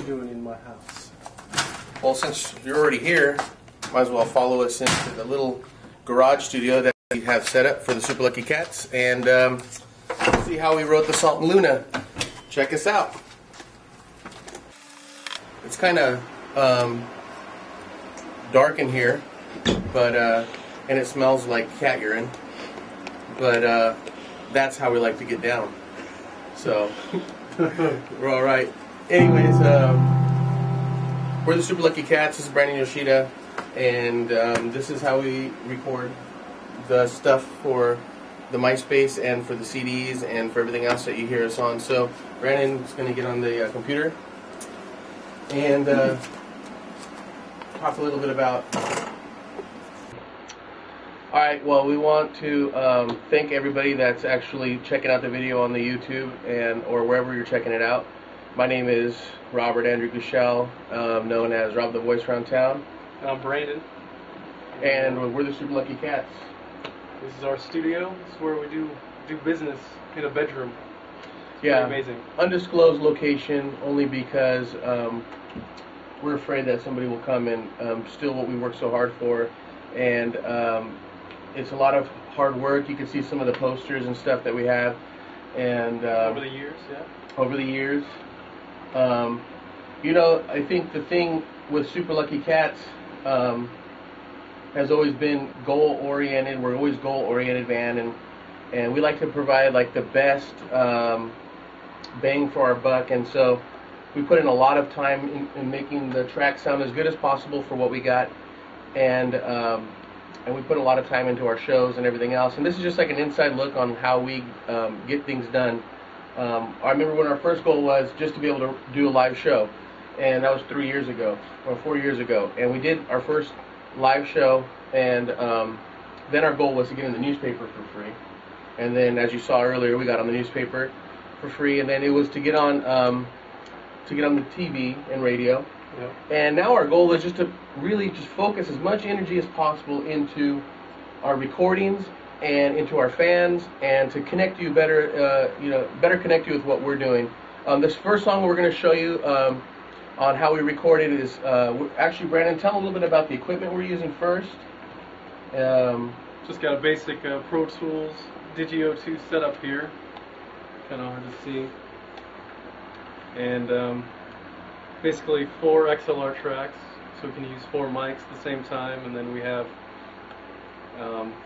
doing in my house? Well, since you're already here, might as well follow us into the little garage studio that we have set up for the Super Lucky Cats and see how we wrote the song Luna. Check us out. It's kind of dark in here, but and it smells like cat urine, but that's how we like to get down. So we're all right. Anyways, we're the Super Lucky Cats. This is Brandon Yoshida, and this is how we record the stuff for the MySpace and for the CDs and for everything else that you hear us on. So Brandon's going to get on the computer and talk a little bit about. Alright, well, we want to thank everybody that's actually checking out the video on the YouTube and or wherever you're checking it out. My name is Robert Andrew Gushell, known as Rob the Voice around town. And I'm Brandon. And we're the Super Lucky Cats. This is our studio. This is where we do business in a bedroom. It's yeah, amazing. Undisclosed location only because we're afraid that somebody will come and steal what we work so hard for. And it's a lot of hard work. You can see some of the posters and stuff that we have. And over the years, yeah. Over the years. You know, I think the thing with Super Lucky Cats has always been goal-oriented. We're always goal-oriented band, and we like to provide like the best bang for our buck. And so we put in a lot of time in making the track sound as good as possible for what we got, and we put a lot of time into our shows and everything else. And this is just like an inside look on how we get things done. I remember when our first goal was just to be able to do a live show, and that was 3 years ago, or 4 years ago. And we did our first live show, and then our goal was to get in the newspaper for free. And then, as you saw earlier, we got on the newspaper for free, and then it was to get on the TV and radio. Yep. And now our goal is just to really just focus as much energy as possible into our recordings and into our fans, and to connect you better, better connect you with what we're doing. This first song we're going to show you on how we recorded is, actually, Brandon, tell a little bit about the equipment we're using first. Just got a basic Pro Tools Digio 2 setup here. Kind of hard to see. And basically 4 XLR tracks, so we can use 4 mics at the same time, and then we have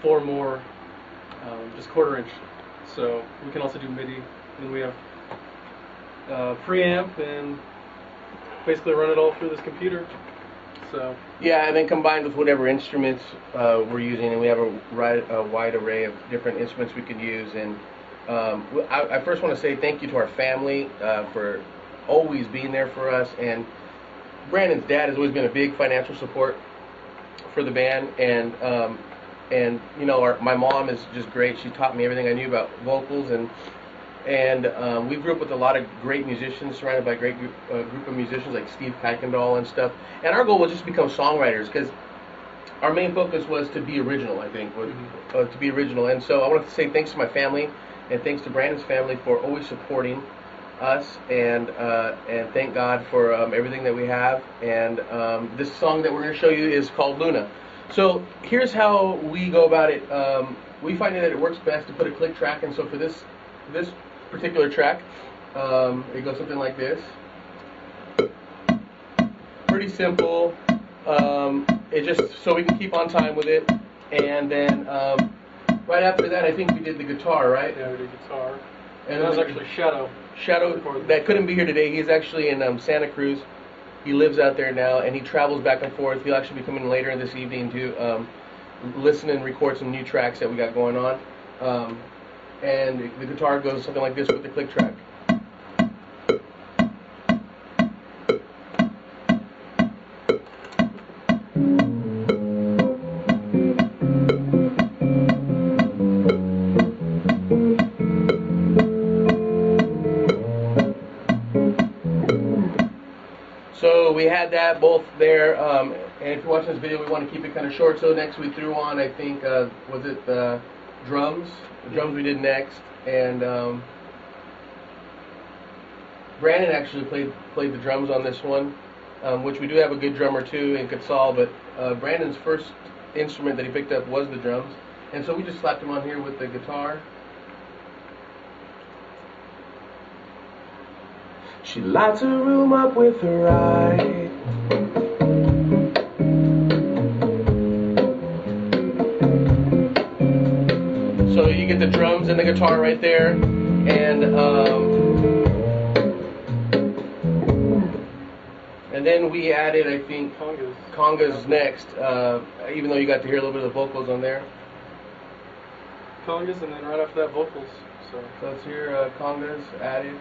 4 more just 1/4 inch, so we can also do MIDI. And then we have preamp, and basically run it all through this computer. So yeah, and then combined with whatever instruments we're using, and we have a wide array of different instruments we can use. And I first want to say thank you to our family for always being there for us. And Brandon's dad has always been a big financial support for the band, and you know, my mom is just great. She taught me everything I knew about vocals, and we grew up with a lot of great musicians, surrounded by a great group of musicians like Steve Kuykendall and stuff. And our goal was just to become songwriters, because our main focus was to be original, I think, to be original. And so I want to say thanks to my family, and thanks to Brandon's family for always supporting us, and thank God for everything that we have. And this song that we're going to show you is called Luna. So here's how we go about it. We find that it works best to put a click track, and so for this particular track, it goes something like this. Pretty simple. It just so we can keep on time with it. And then right after that, I think we did the guitar, right? yeah, we did guitar. And that was actually Shadow. Shadow, that couldn't be here today. He's actually in Santa Cruz. He lives out there now, and he travels back and forth. He'll actually be coming later this evening to listen and record some new tracks that we got going on. And the guitar goes something like this with the click track. So we had that both there, and if you're watching this video, we want to keep it kind of short. So next we threw on, I think, was it the drums? The drums we did next, and Brandon actually played the drums on this one, which we do have a good drummer too in Quetzal, but Brandon's first instrument that he picked up was the drums, and so we just slapped him on here with the guitar. She lights her room up with her eye. So you get the drums and the guitar right there, and then we added, I think, congas next, even though you got to hear a little bit of the vocals on there. Congas, and then right after that, vocals. So let's hear congas added.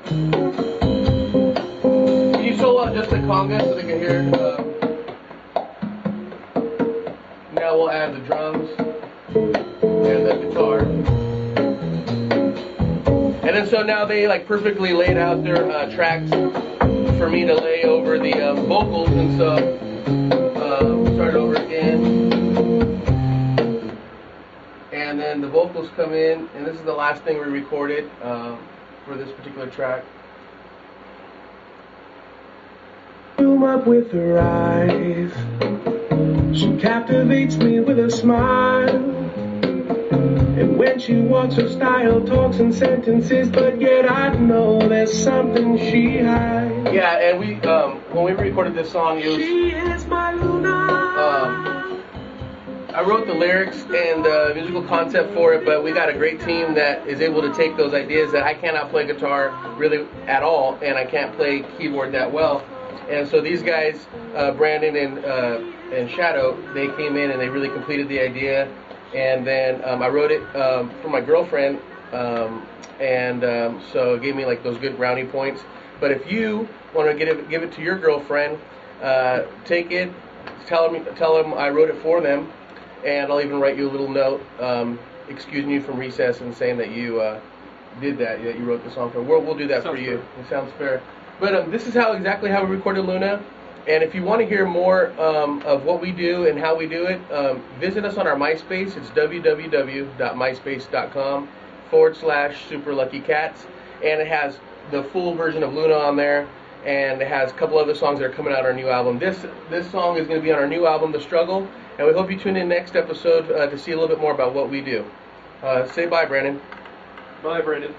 Can you solo out just the congas so they can hear it? Now we'll add the drums and the guitar. And then so now they like perfectly laid out their tracks for me to lay over the vocals, and so we'll start over again. And then the vocals come in, and this is the last thing we recorded for this particular track. Room up with her eyes. She captivates me with a smile. And when she walks, her style talks in sentences, but yet I know there's something she hides. Yeah, and we when we recorded this song, it was, she is my Luna. I wrote the lyrics and the musical concept for it, but we got a great team that is able to take those ideas that I cannot play guitar really at all, and I can't play keyboard that well. And so these guys, Brandon and Shadow, they came in and they really completed the idea. And then I wrote it for my girlfriend, and so it gave me like those good brownie points. But if you want to give it to your girlfriend, take it, tell them I wrote it for them, and I'll even write you a little note excusing you from recess and saying that you did that you wrote the song for them. We'll do that for you. It sounds fair. But this is exactly how we recorded Luna. And if you want to hear more of what we do and how we do it, visit us on our MySpace. It's www.myspace.com/SuperLuckyCats. And it has the full version of Luna on there. And it has a couple other songs that are coming out on our new album. This song is going to be on our new album, The Struggle. And we hope you tune in next episode to see a little bit more about what we do. Say bye, Brandon. Bye, Brandon.